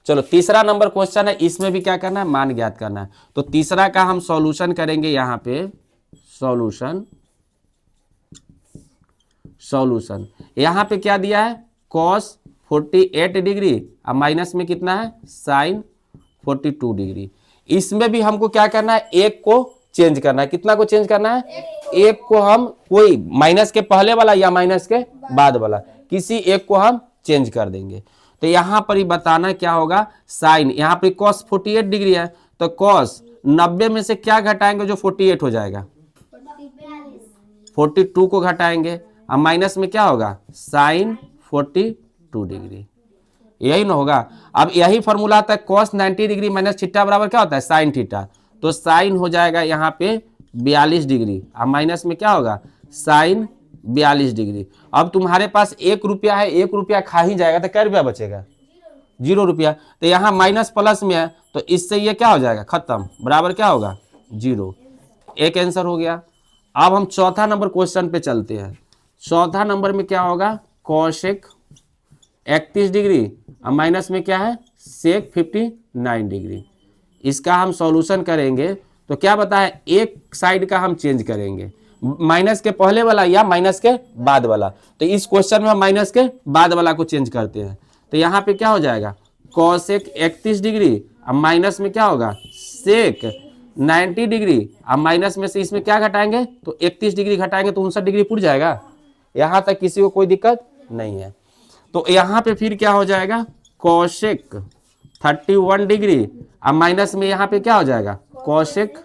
चलो तीसरा number question है, इसमें भी क्या करना है, मान ज्ञात करना है। तो तीसरा का हम सॉल्यूशन करेंगे यहाँ पे, सॉल्यूशन यहाँ पे क्या दिया है, cos 48 डिग्री अब माइनस में कितना है, sin 42 डिग्री। इसमें भी हमको क्या करना है, एक को चेंज करना है। कितना को चेंज करना है, एक को हम कोई माइनस के पहले वाला या माइनस के बाद वाला किसी एक को हम चेंज कर देंगे। तो यहां पर ही बताना क्या होगा, साइन, यहाँ पर cos 48 डिग्री है तो cos 90 में से क्या घटाएंगे जो 48 हो जाएगा, 42 को घटाएंगे। अब माइनस में क्या होगा, साइन 42 डिग्री, यही ना होगा। अब यही फॉर्मूला आता है cos 90 डिग्री माइनस थीटा बराबर क्या होता है, साइन थीटा। तो साइन हो जाएगा यहाँ पे 42 डिग्री, अब माइनस में क्या होगा, साइन 42 डिग्री। अब तुम्हारे पास 1 रुपया है, 1 रुपया खा ही जाएगा तो क्या रुपया बचेगा, 0 रुपया। तो यहाँ माइनस प्लस में है तो इससे ये क्या हो जाएगा, खत्म, बराबर क्या होगा, 0। एक आंसर हो गया। अब हम चौथा नंबर क्वेश्चन पे चलते हैं। चौथा नंबर में क्या होगा, कॉसेक 31 डिग्री अब माइनस में क्या है, सेक 59 डिग्री। इसका हम सॉल्यूशन करेंगे तो क्या बता है, एक साइड का हम चेंज करेंगे, माइनस के पहले वाला या माइनस के बाद वाला। तो इस क्वेश्चन में हम माइनस के बाद वाला को चेंज करते हैं। तो यहाँ पे क्या हो जाएगा, कॉसेक 31 डिग्री अब माइनस में क्या होगा, सेक 90 डिग्री अब माइनस में से इसमें क्या घटाएंगे, तो 31 डिग्री घटाएंगे तो 59 डिग्री पुट जाएगा। यहाँ तक किसी को कोई दिक्कत नहीं है। तो यहाँ पे फिर क्या हो जाएगा, कॉसेक 31 डिग्री अब माइनस में यहाँ पे क्या हो जाएगा, कॉसेक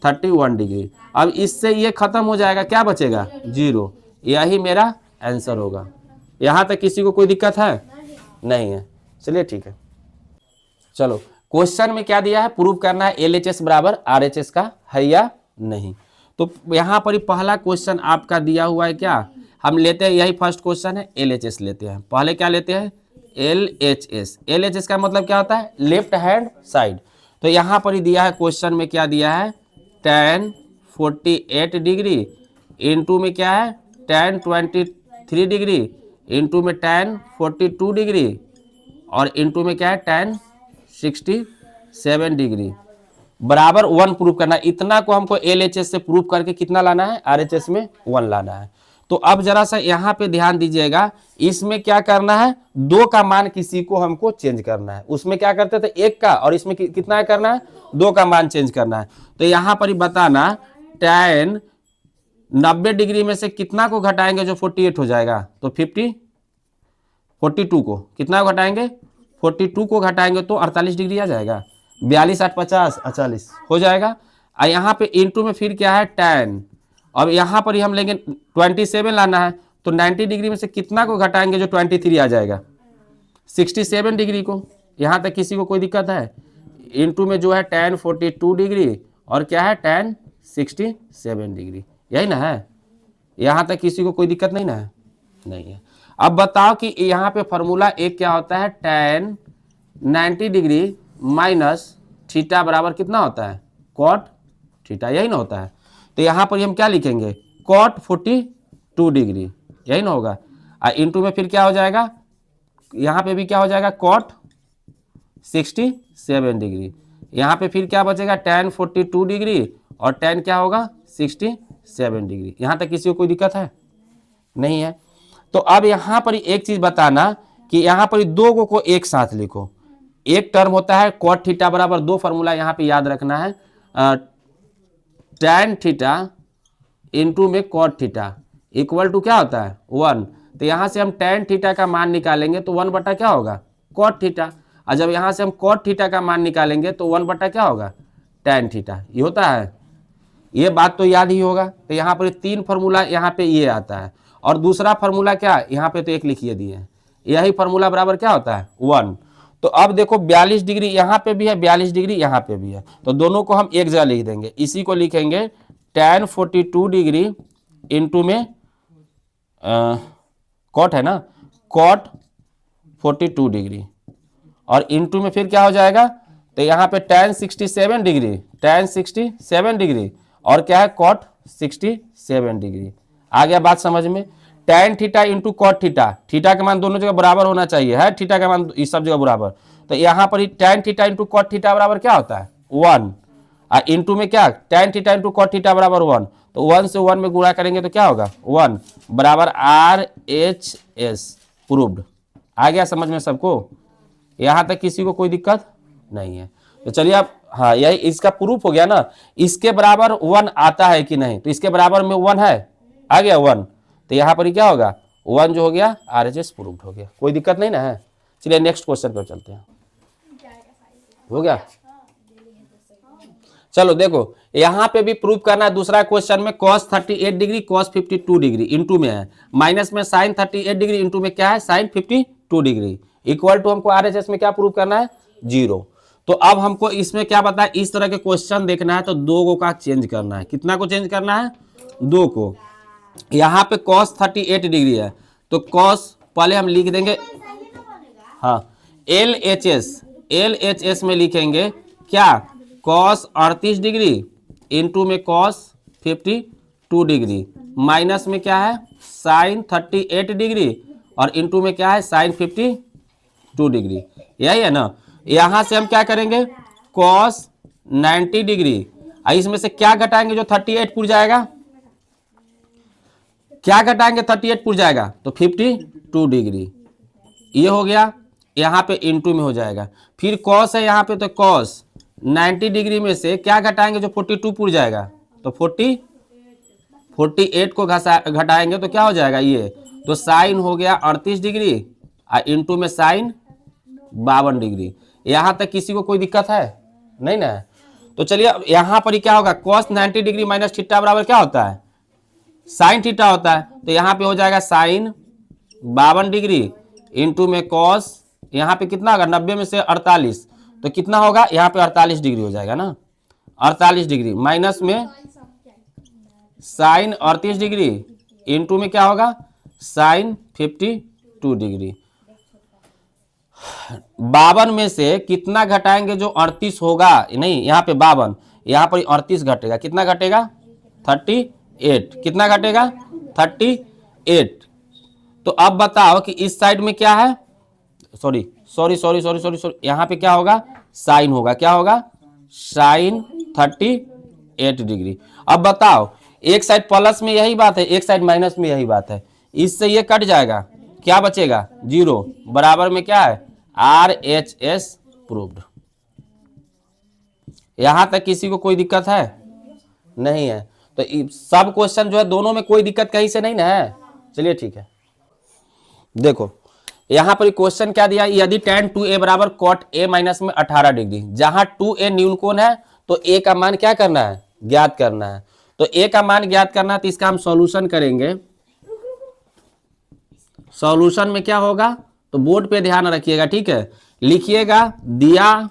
31 डिग्री। अब इससे ये खत्म हो जाएगा, क्या बचेगा, 0। यही मेरा आंसर होगा। यहाँ तक किसी को कोई दिक्कत है, नहीं है। चलिए ठीक है। चलो क्वेश्चन में क्या दिया है, प्रूव करना है LHS बराबर RHS का है या नहीं। तो यहाँ पर ही पहला क्वेश्चन आपका दिया हुआ है, क्या हम लेते हैं, यही फर्स्ट क्वेश्चन है, LHS लेते हैं। पहले क्या लेते हैं, LHS। LHS का मतलब क्या होता है, लेफ्ट हैंड साइड। तो यहाँ पर ही दिया है क्वेश्चन में, क्या दिया है, tan 48 डिग्री इंटू में क्या है, tan 23 डिग्री इंटू में tan 42 डिग्री और इंटू में क्या है, tan 67 डिग्री बराबर 1 प्रूव करना है। इतना को हमको LHS से प्रूव करके कितना लाना है, RHS में 1 लाना है। तो अब जरा सा यहाँ पे ध्यान दीजिएगा, इसमें क्या करना है, 2 का मान किसी को हमको चेंज करना है। उसमें क्या करते थे 1 का, और इसमें कितना करना है, 2 का मान चेंज करना है। तो यहाँ पर ही बताना, tan 90 डिग्री में से कितना को घटाएंगे जो 48 हो जाएगा, तो 42 को कितना घटाएंगे, 42 को घटाएंगे तो 48 डिग्री आ जाएगा, 42 8 50 48 हो जाएगा। और यहाँ पे इंटू में फिर क्या है, tan। अब यहाँ पर ही हम लेंगे 27 लाना है, तो 90 डिग्री में से कितना को घटाएंगे जो 23 आ जाएगा, 67 डिग्री को। यहाँ तक किसी को कोई दिक्कत है, इंटू में जो है tan 42 डिग्री और क्या है, tan 67 डिग्री, यही ना है। यहाँ तक किसी को कोई दिक्कत नहीं ना है, नहीं है। अब बताओ कि यहाँ पे फॉर्मूला एक क्या होता है, tan 90 डिग्री माइनस थीटा बराबर कितना होता है, cot थीटा, यही ना होता है। तो यहाँ पर हम क्या लिखेंगे, cot 42 डिग्री, यही ना होगा। इंटू में फिर क्या हो जाएगा, यहाँ पे भी क्या हो जाएगा, cot 67 डिग्री। यहाँ पे फिर क्या बचेगा, tan 42 डिग्री और tan क्या होगा, 67 डिग्री। यहाँ तक किसी को कोई दिक्कत है, नहीं है। तो अब यहाँ पर एक चीज बताना कि यहाँ पर 2 को एक साथ लिखो। एक टर्म होता है cot थीटा बराबर 2 फार्मूला यहाँ पे याद रखना है, tan थीटा इंटू में cot थीटा इक्वल टू क्या होता है, 1। तो यहाँ से हम tan थीटा का मान निकालेंगे तो 1 बटा क्या होगा, cot थीटा। और जब यहाँ से हम cot थीटा का मान निकालेंगे तो 1 बटा क्या होगा, tan थीटा। ये होता है, ये बात तो याद ही होगा। तो यहाँ पर 3 फार्मूला यहाँ पे ये आता है, और दूसरा फार्मूला क्या, यहाँ पे तो 1 लिखिए दिए हैं, यही फार्मूला बराबर क्या होता है, 1। तो अब देखो 42 डिग्री यहाँ पे भी है, 42 डिग्री यहाँ पे भी है, तो दोनों को हम एक जगह लिख देंगे। इसी को लिखेंगे tan 42 डिग्री इंटू में cot है ना, cot 42 डिग्री और इंटू में फिर क्या हो जाएगा, तो यहाँ पे tan 67 डिग्री, tan 67 डिग्री और क्या है, cot 67 डिग्री। आ गया बात समझ में। tan theta into cot theta, theta का मान दोनों जगह बराबर होना चाहिए, है थीटा का मान इस सब जगह बराबर, तो यहाँ पर ही tan theta into cot theta बराबर क्या होता है 1, और इंटू में क्या tan theta into cot theta बराबर 1, तो 1 से 1 में गुणा करेंगे तो क्या होगा 1 बराबर RHS प्रूव्ड। आ गया समझ में सबको, यहाँ तक किसी को कोई दिक्कत नहीं है? तो चलिए अब हाँ यही इसका प्रूफ हो गया ना, इसके बराबर 1 आता है कि नहीं, तो इसके बराबर में 1 है, आ गया 1, तो यहाँ पर ही क्या होगा 1 जो हो गया RHS प्रूव्ड हो गया, कोई दिक्कत नहीं ना है। चलिए नेक्स्ट क्वेश्चन पर चलते हैं, हो गया। चलो देखो यहाँ पे भी प्रूव करना है, दूसरा क्वेश्चन में cos 38 degree cos 52 degree into में है, माइनस में sin 38 डिग्री इंटू में क्या है sin 52 डिग्री, इक्वल टू हमको RHS में क्या प्रूव करना है 0। तो अब हमको इसमें क्या बताया, इस तरह के क्वेश्चन देखना है तो 2 का चेंज करना है, कितना को चेंज करना है 2 को। यहाँ पे cos 38 डिग्री है तो cos पहले हम लिख देंगे, हाँ LHS में लिखेंगे क्या cos 38 डिग्री इंटू में cos 52 डिग्री, माइनस में क्या है sin 38 डिग्री और इंटू में क्या है sin 52 डिग्री, यही है ना। यहाँ से हम क्या करेंगे cos 90 डिग्री, इसमें से क्या घटाएंगे जो 38 पुर जाएगा, क्या घटाएंगे 38 पुर जाएगा तो 52 डिग्री, ये हो गया, यहाँ पे इंटू में हो जाएगा। फिर cos है यहाँ पे तो cos 90 डिग्री में से क्या घटाएंगे जो 42 पुर जाएगा, तो 48 को घटाएंगे तो क्या हो जाएगा ये, तो साइन हो गया 38 डिग्री और इंटू में साइन 52 डिग्री। यहाँ तक किसी को कोई दिक्कत है नहीं ना? तो चलिए यहाँ पर ही क्या होगा cos 90 डिग्री माइनस थीटा बराबर क्या होता है साइन थीटा होता है, तो यहाँ पे हो जाएगा साइन 52 डिग्री इंटू में cos, यहाँ पे कितना होगा 90 में से 48 तो कितना होगा यहाँ पे 48 डिग्री हो जाएगा ना, 48 डिग्री माइनस में साइन 38 डिग्री इंटू में क्या होगा साइन 52 डिग्री। 52 में से कितना घटाएंगे जो 38 होगा, नहीं यहाँ पे 52, यहाँ पर 38 घटेगा, कितना घटेगा 38, कितना घटेगा 38। तो अब बताओ कि इस साइड में क्या है, सॉरी यहाँ पे क्या होगा साइन होगा, क्या होगा साइन 38 डिग्री। अब बताओ एक साइड प्लस में यही बात है, एक साइड माइनस में यही बात है, इससे ये कट जाएगा, क्या बचेगा 0, बराबर में क्या है RHS प्रूव्ड। यहां तक किसी को कोई दिक्कत है नहीं है? तो सब क्वेश्चन जो है दोनों में कोई दिक्कत कहीं से नहीं ना है। चलिए ठीक है, देखो यहां पर क्वेश्चन क्या दिया, यदि tan 2a बराबर cot a माइनस में 18 डिग्री, जहां 2a न्यून कोण है तो a का मान क्या करना है ज्ञात करना है, तो a का मान ज्ञात करना है, तो इसका हम सॉल्यूशन करेंगे। सॉल्यूशन में क्या होगा तो बोर्ड पे ध्यान रखिएगा, ठीक है, लिखिएगा दिया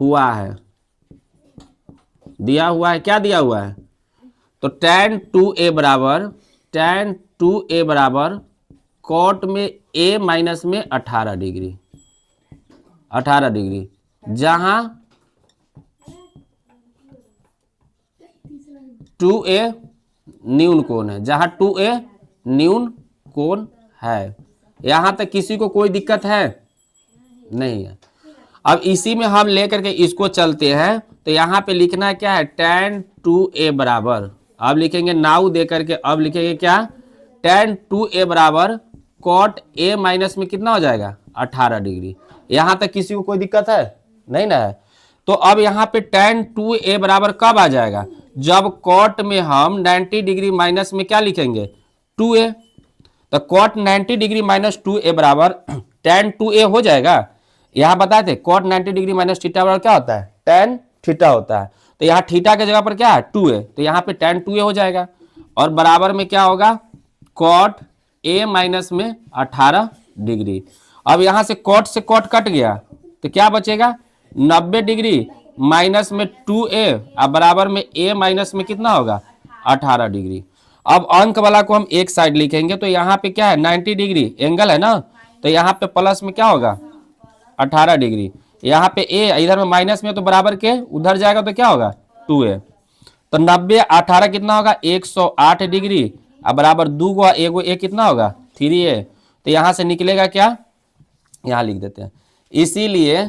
हुआ है, क्या दिया हुआ है, तो tan 2a बराबर cot में a माइनस में 18 डिग्री, जहां 2a न्यून कोण है, है। यहां तक किसी को कोई दिक्कत है नहीं है? अब इसी में हम लेकर के इसको चलते हैं, तो यहां पे लिखना है क्या है tan 2a बराबर, अब लिखेंगे नाउ दे करके, अब लिखेंगे क्या tan 2a बराबर cot a माइनस में कितना हो जाएगा 18 डिग्री। यहां तक किसी को कोई दिक्कत है नहीं ना है? तो अब यहाँ पे tan 2a बराबर कब आ जाएगा, जब cot में हम 90 डिग्री माइनस में क्या लिखेंगे 2a, तो cot 90 डिग्री माइनस 2a बराबर tan 2a हो जाएगा। यहाँ बताए थे cot 90 डिग्री माइनस थीटा बराबर क्या होता है tan थीटा होता है, तो यहाँ थीटा के जगह पर क्या है 2a, तो यहाँ पे tan 2a हो जाएगा, और बराबर में क्या होगा cot a माइनस में 18 डिग्री। अब यहाँ से cot से cot कट गया तो क्या बचेगा 90 डिग्री माइनस में 2a अब बराबर में a माइनस में कितना होगा 18 डिग्री। अब अंक वाला को हम एक साइड लिखेंगे, तो यहाँ पे क्या है 90 डिग्री एंगल है ना, तो यहाँ पे प्लस में क्या होगा 18 डिग्री, यहाँ पे a इधर में माइनस में तो बराबर के उधर जाएगा तो क्या होगा 2a, तो 90 18 कितना होगा 108 डिग्री, अब बराबर 2 को एगो ए कितना होगा 3a। तो यहां से निकलेगा क्या, यहां लिख देते हैं, इसीलिए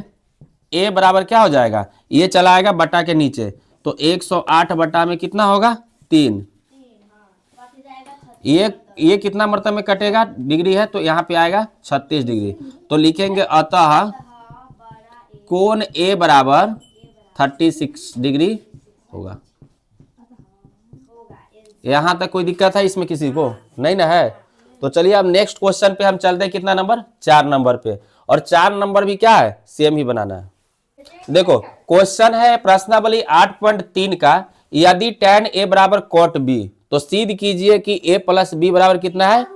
a बराबर क्या हो जाएगा, ये चला आएगा बटा के नीचे, तो 108 बटा में कितना होगा 3। ये कितना मरतब में कटेगा डिग्री है, तो यहाँ पे आएगा 36 डिग्री। तो लिखेंगे अतः कोण ए बराबर 36 डिग्री होगा। यहां तक कोई दिक्कत है इसमें किसी को नहीं ना है? तो चलिए अब नेक्स्ट क्वेश्चन पे हम चलते हैं, कितना नंबर 4 नंबर पे, और 4 नंबर भी क्या है सेम ही बनाना है। देखो क्वेश्चन है प्रश्नावली 8.3 का, यदि tan a बराबर cot b, तो सिद्ध कीजिए कि a प्लस बी बराबर कितना है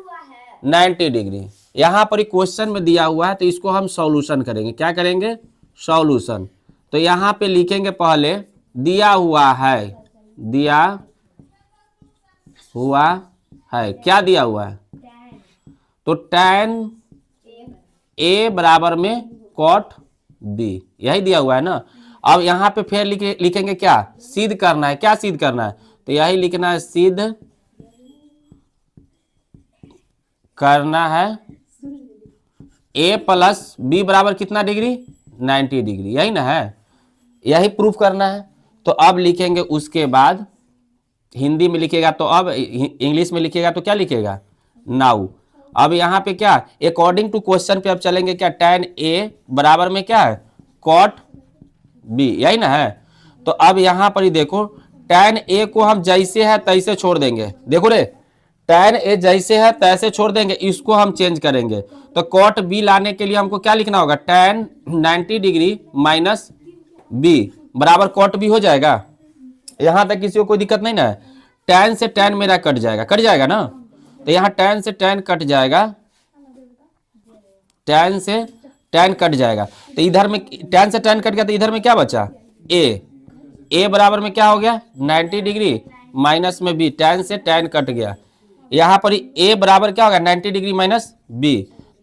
90 डिग्री। यहां पर क्वेश्चन में दिया हुआ है, तो इसको हम सॉल्यूशन करेंगे। क्या करेंगे, सॉल्यूशन। तो यहां पे लिखेंगे पहले दिया हुआ है, दिया हुआ है, क्या दिया हुआ है, तो tan a बराबर में cot b, यही दिया हुआ है ना। अब यहां पे फिर लिखेंगे क्या, सिद्ध करना है। क्या सिद्ध करना है, तो यही लिखना है, सिद्ध करना है a प्लस बी बराबर कितना डिग्री 90 डिग्री, यही ना है, यही प्रूफ करना है। तो अब लिखेंगे, उसके बाद हिंदी में लिखेगा, तो अब इंग्लिश में लिखेगा तो क्या लिखेगा नाउ। अब यहाँ पे क्या, अकॉर्डिंग टू क्वेश्चन पे अब चलेंगे, क्या tan a बराबर में क्या है cot b, यही ना है। तो अब यहाँ पर ही देखो, tan a को हम जैसे है तैसे छोड़ देंगे। देखो रे, tan a जैसे है तैसे छोड़ देंगे, इसको हम चेंज करेंगे। तो cot b लाने के लिए हमको क्या लिखना होगा, tan 90 डिग्री माइनस b बराबर cot b हो जाएगा। यहां तक किसी को कोई दिक्कत नहीं ना है। tan से tan मेरा कट जाएगा, कट जाएगा ना। तो यहाँ tan से tan कट जाएगा, tan से tan कट जाएगा। तो इधर में tan से tan कट गया, तो इधर में क्या बचा a बराबर में क्या हो गया 90 डिग्री माइनस में b, tan से tan कट गया। यहाँ पर a बराबर क्या होगा 90 डिग्री माइनस b,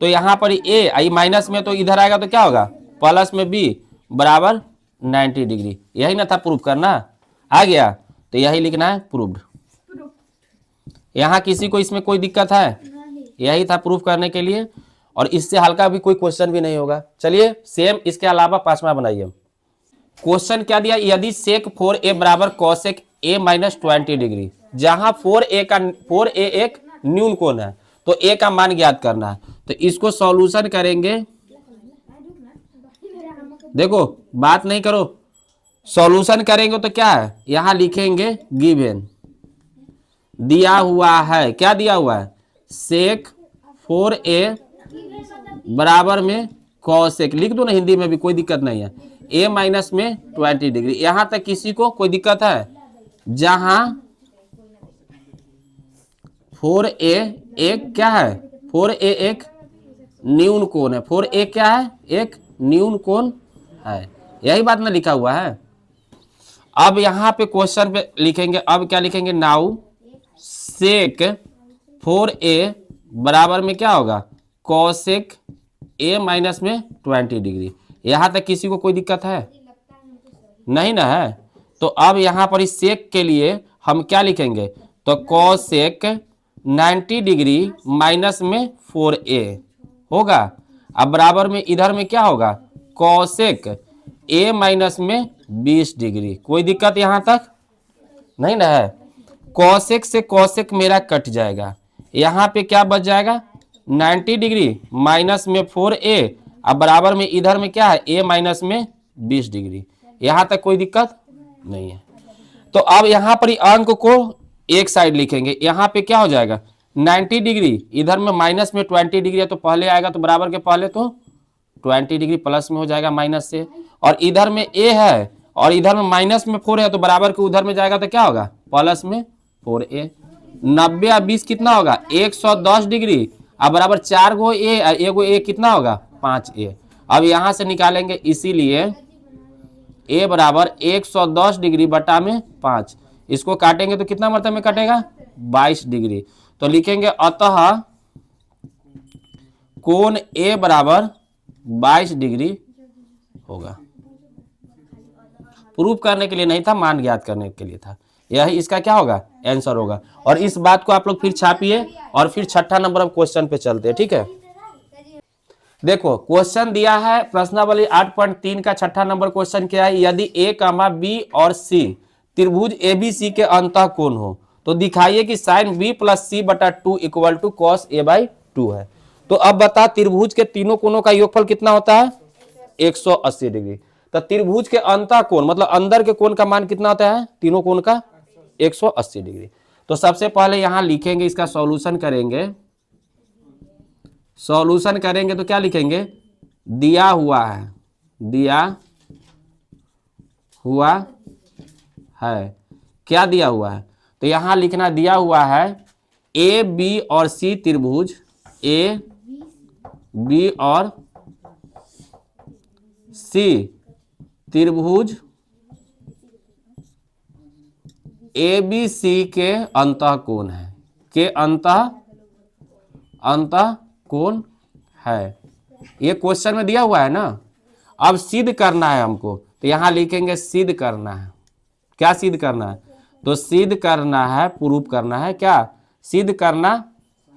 तो यहाँ पर a आई माइनस में, तो इधर आएगा तो क्या होगा प्लस में b बराबर 90 डिग्री। यही ना था प्रूफ करना, आ गया। तो यही लिखना है प्रूव्ड। यहाँ किसी को इसमें कोई दिक्कत है, यही था प्रूफ करने के लिए, और इससे हल्का भी कोई क्वेश्चन भी नहीं होगा। चलिए सेम इसके अलावा 5वां बनाइए। क्वेश्चन क्या दिया, यदि सेक 4a बराबर कॉसेक a माइनस 20 डिग्री, जहां 4a एक न्यून कोण है, तो a का मान ज्ञात करना है। तो इसको सॉल्यूशन करेंगे। देखो बात नहीं करो, सॉल्यूशन करेंगे तो क्या है, यहां लिखेंगे गिवन, दिया हुआ है, क्या दिया हुआ है सेक 4a बराबर में कॉसेक, लिख दो ना हिंदी में भी कोई दिक्कत नहीं है, a माइनस में 20 डिग्री। यहां तक किसी को कोई दिक्कत है, जहां 4a एक क्या है, 4a एक न्यून कोण है, 4a क्या है एक न्यून कोण है, यही बात ना लिखा हुआ है। अब यहां पे क्वेश्चन पे लिखेंगे, अब क्या लिखेंगे, नाउ सेक 4a बराबर में क्या होगा कॉसेक a माइनस में 20 डिग्री। यहां तक किसी को कोई दिक्कत है नहीं ना है। तो अब यहां पर इस सेक के लिए हम क्या लिखेंगे, तो कॉसेक 90 डिग्री माइनस में 4a होगा। अब बराबर में इधर में क्या होगा कॉसेक a माइनस में 20 डिग्री। कोई दिक्कत यहां तक नहीं ना है। कॉसेक से कॉसेक मेरा कट जाएगा, यहाँ पे क्या बच जाएगा 90 डिग्री माइनस में 4a, अब बराबर में इधर में क्या है a माइनस में 20 डिग्री। यहाँ तक कोई दिक्कत नहीं है। तो अब यहाँ पर अंक को एक साइड लिखेंगे, यहाँ पे क्या हो जाएगा 90 डिग्री, इधर में माइनस में 20 डिग्री है, तो पहले आएगा तो बराबर के पहले तो 20 डिग्री प्लस में हो जाएगा माइनस से, और इधर में a है और इधर में माइनस में 4 है, तो बराबर के उधर में जाएगा तो क्या होगा प्लस में 4a। 90 और 20 कितना होगा 110 डिग्री, अब बराबर 4 गो a, एगो a कितना होगा 5a। अब यहां से निकालेंगे, इसीलिए a बराबर 110 डिग्री बटा में 5, इसको काटेंगे तो कितना मतलब में कटेगा 22 डिग्री। तो लिखेंगे अतः कोण a बराबर 22 डिग्री होगा। प्रूफ करने के लिए नहीं था, मान ज्ञात करने के लिए था। यही इसका क्या होगा, आंसर होगा। और इस बात को आप लोग फिर छापिए और फिर छठा नंबर ऑफ क्वेश्चन पे चलते हैं, ठीक है। देखो क्वेश्चन दिया है प्रश्नावली 8.3 का छठा नंबर क्वेश्चन क्या है, यदि ए कामा बी और सी त्रिभुज एबीसी के अंतः कोण हो तो दिखाइए कि साइन बी प्लस सी बटा 2 equal to cos A by 2 है। तो अब बता त्रिभुज के तीनों कोणों का योगफल कितना होता है, 180 डिग्री। तो त्रिभुज के अंतः कोण मतलब अंदर के कोण का मान कितना होता है, तीनों कोण का 180 डिग्री। तो सबसे पहले यहां लिखेंगे, इसका सॉल्यूशन करेंगे। सॉल्यूशन करेंगे तो क्या लिखेंगे, दिया हुआ है, दिया हुआ है, क्या दिया हुआ है, तो यहां लिखना दिया हुआ है ए बी और सी त्रिभुज, ए बी और सी त्रिभुज ए बी सी के अंतः कोण है, के अंतः कोण है। ये क्वेश्चन में दिया हुआ है ना। अब सिद्ध करना है हमको, तो यहां लिखेंगे सिद्ध करना है। क्या सिद्ध करना है, तो सिद्ध करना है, प्रूव करना है, क्या सिद्ध करना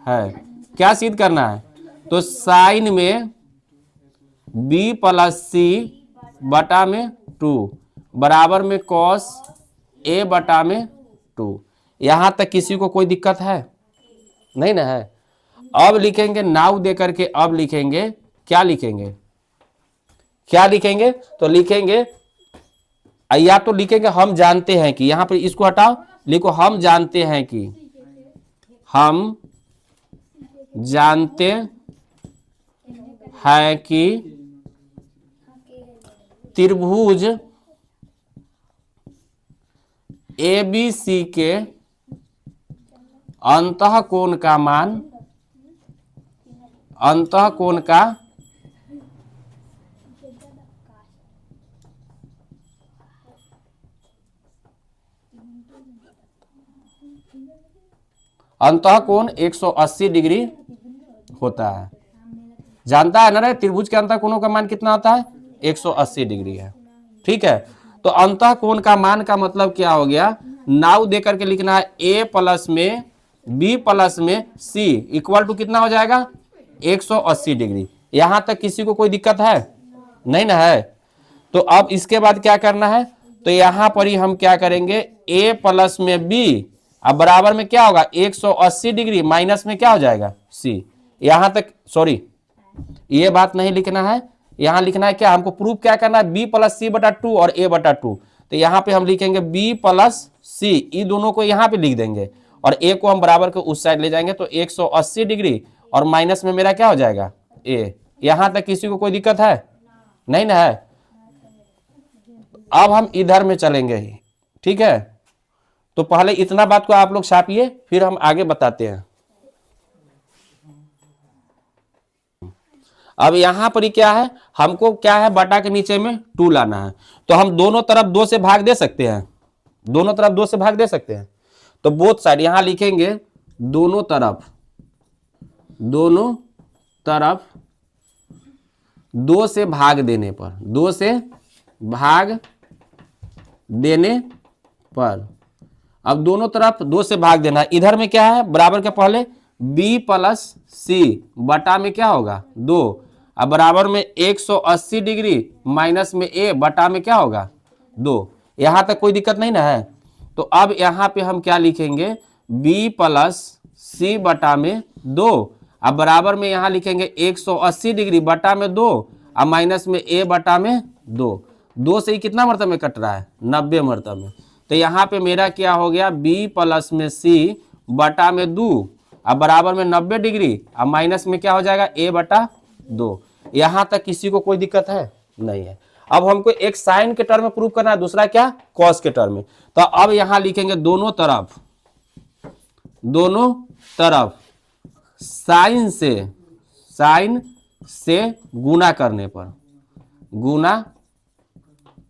है, क्या सिद्ध करना है, तो साइन में b प्लस सी बटा में 2 बराबर में कॉस a बटा में 2। यहां तक किसी को कोई दिक्कत है, नहीं ना है। अब लिखेंगे नाउ दे करके, अब लिखेंगे क्या लिखेंगे, क्या लिखेंगे, तो लिखेंगे या तो लिखेंगे हम जानते हैं कि, यहां पर इसको हटाओ, लिखो हम जानते हैं कि, हम जानते हैं कि त्रिभुज एबीसी के अंतः कोण का मान, अंतः कोण का अंतः कोण 180 डिग्री होता है। जानता है ना रे, त्रिभुज के अंतः कोणों का मान कितना होता है, 180 डिग्री है, ठीक है। तो अंतः कोण का मान का मतलब क्या हो गया, नाउ दे करके लिखना है a प्लस में b प्लस में c इक्वल टू कितना हो जाएगा, 180 डिग्री। यहां तक किसी को कोई दिक्कत है, नहीं ना है। तो अब इसके बाद क्या करना है, तो यहां पर ही हम क्या करेंगे, a प्लस में b अब बराबर में क्या होगा, 180 डिग्री माइनस में क्या हो जाएगा c। यहां तक सॉरी ये बात नहीं लिखना है, यहां लिखना है क्या, हमको प्रूफ क्या करना है, b प्लस सी बटा 2 और a बटा 2। तो यहां पे हम लिखेंगे b प्लस सी, ये दोनों को यहां पे लिख देंगे और a को हम बराबर को उस साइड ले जाएंगे। तो 180 डिग्री और माइनस में मेरा क्या हो जाएगा a। यहां तक किसी को कोई दिक्कत है, नहीं ना है। अब हम इधर में चलेंगे ही, ठीक है। तो पहले इतना बात को आप लोग छापिए, फिर हम आगे बताते हैं। अब यहां पर ही क्या है, हमको क्या है, बटा के नीचे में 2 लाना है। तो हम दोनों तरफ 2 से भाग दे सकते हैं, दोनों तरफ 2 से भाग दे सकते हैं। तो बोथ साइड यहां लिखेंगे दोनों तरफ, दोनों तरफ 2 से भाग देने पर, 2 से भाग देने पर, अब दोनों तरफ 2 से भाग देना। इधर में क्या है, बराबर के पहले b प्लस सी बटा में क्या होगा 2, अब बराबर में 180 डिग्री माइनस में a बटा में क्या होगा 2। यहां तक कोई दिक्कत नहीं ना है। तो अब यहां पे हम क्या लिखेंगे, b प्लस सी बटा में 2 अब बराबर में यहां लिखेंगे 180 डिग्री बटा में 2 अब माइनस में a बटा में 2। 2 से ही कितना मरतब में कट रहा है, 90 मरतब में। तो यहाँ पे मेरा क्या हो गया, b प्लस में c बटा में 2 अब बराबर में 90 डिग्री अब माइनस में क्या हो जाएगा a बटा 2। यहां तक किसी को कोई दिक्कत है, नहीं है। अब हमको एक साइन के टर्म में प्रूव करना है, दूसरा क्या कॉस के टर्म में। तो अब यहां लिखेंगे दोनों तरफ, दोनों तरफ साइन से गुना करने पर, गुना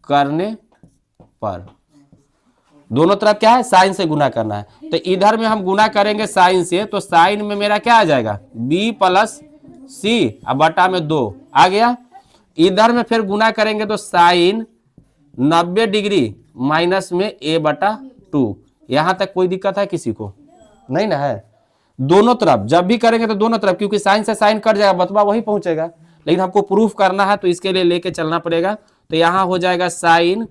करने पर, दोनों तरफ क्या है, साइन से गुना करना है। तो इधर में हम गुना करेंगे साइन से, तो साइन में मेरा क्या आ जाएगा, b प्लस सी अब बटा में 2 आ गया। इधर में फिर गुना करेंगे तो साइन 90 डिग्री माइनस में a बटा 2, यहां तक कोई दिक्कत है किसी को? नहीं ना है। दोनों तरफ जब भी करेंगे तो दोनों तरफ, क्योंकि साइन से साइन कट जाएगा, बतवा वही पहुंचेगा, लेकिन हमको प्रूफ करना है तो इसके लिए लेके चलना पड़ेगा। तो यहां हो जाएगा साइन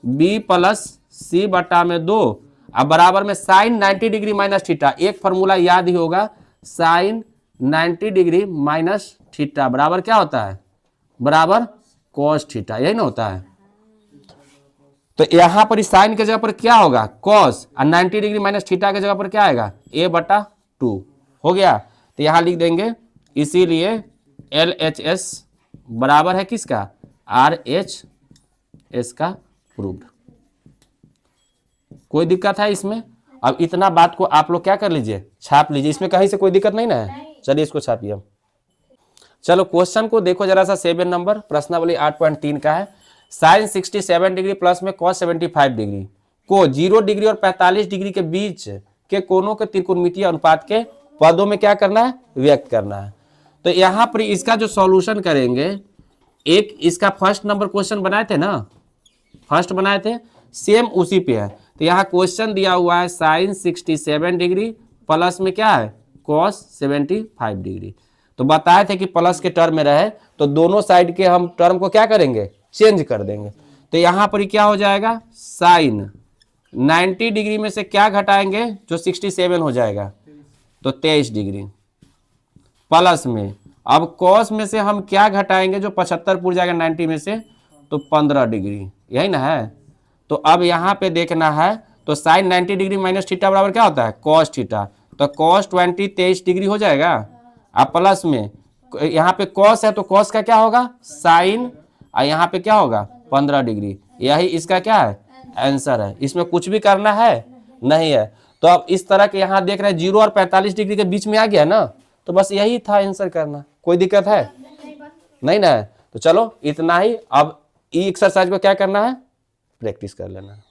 बी प्लस सी बटा में 2, अब बराबर में साइन 90 डिग्री माइनस थीटा। एक फॉर्मूला याद ही होगा, साइन 90 डिग्री माइनस थीटा बराबर क्या होता है? बराबर कॉस थीटा, यही ना होता है। तो यहां पर साइन के जगह पर क्या होगा? कॉस, और 90 डिग्री माइनस थीटा के जगह पर क्या आएगा? a बटा 2 हो गया। तो यहां लिख देंगे, इसीलिए LHS बराबर है किसका? RHS का प्रूव्ड। कोई दिक्कत है इसमें? अब इतना बात को आप लोग क्या कर लीजिए, छाप लीजिए, इसमें कहीं से कोई दिक्कत नहीं ना है। चलिए इसको छापिए। चलो क्वेश्चन को देखो जरा सा, 7 नंबर प्रश्नावली 8.3 का है। साइन 67 डिग्री प्लस में कॉस 75 डिग्री को 0 डिग्री और 45 डिग्री के बीच के कोणों के त्रिकोणमितीय अनुपात के पदों में क्या करना है? व्यक्त करना है। तो यहां पर इसका जो सॉल्यूशन करेंगे, एक इसका फर्स्ट नंबर क्वेश्चन बनाए थे ना, फर्स्ट बनाए थे, सेम उसी पे है। तो यहाँ क्वेश्चन दिया हुआ है साइन 67 डिग्री प्लस में क्या है? Cos 75 degree. तो बताए थे कि प्लस के टर्म में रहे तो दोनों साइड के हम टर्म को क्या करेंगे? चेंज कर देंगे। तो यहां पर क्या हो जाएगा? साइन 90 डिग्री में से क्या घटाएंगे? जो 67 हो जाएगा, तो 23 डिग्री प्लस में, अब कॉस में से हम क्या घटाएंगे? जो 75 पूर जाएगा 90 में से, तो 15 डिग्री, यही ना है। तो अब यहां पे देखना है, तो साइन 90 डिग्री माइनस थीटा बराबर क्या होता है? Cos theta. तो कॉस 20 23 डिग्री हो जाएगा। अब प्लस में यहाँ पे कॉस है तो कॉस का क्या होगा? साइन, और यहाँ पे क्या होगा? 15 डिग्री। यही इसका क्या है? आंसर है। इसमें कुछ भी करना है नहीं है। तो अब इस तरह के यहाँ देख रहे हैं 0 और 45 डिग्री के बीच में आ गया ना, तो बस यही था आंसर करना। कोई दिक्कत है? नहीं ना है। तो चलो इतना ही। अब ई एक्सरसाइज को क्या करना है? प्रैक्टिस कर लेना है।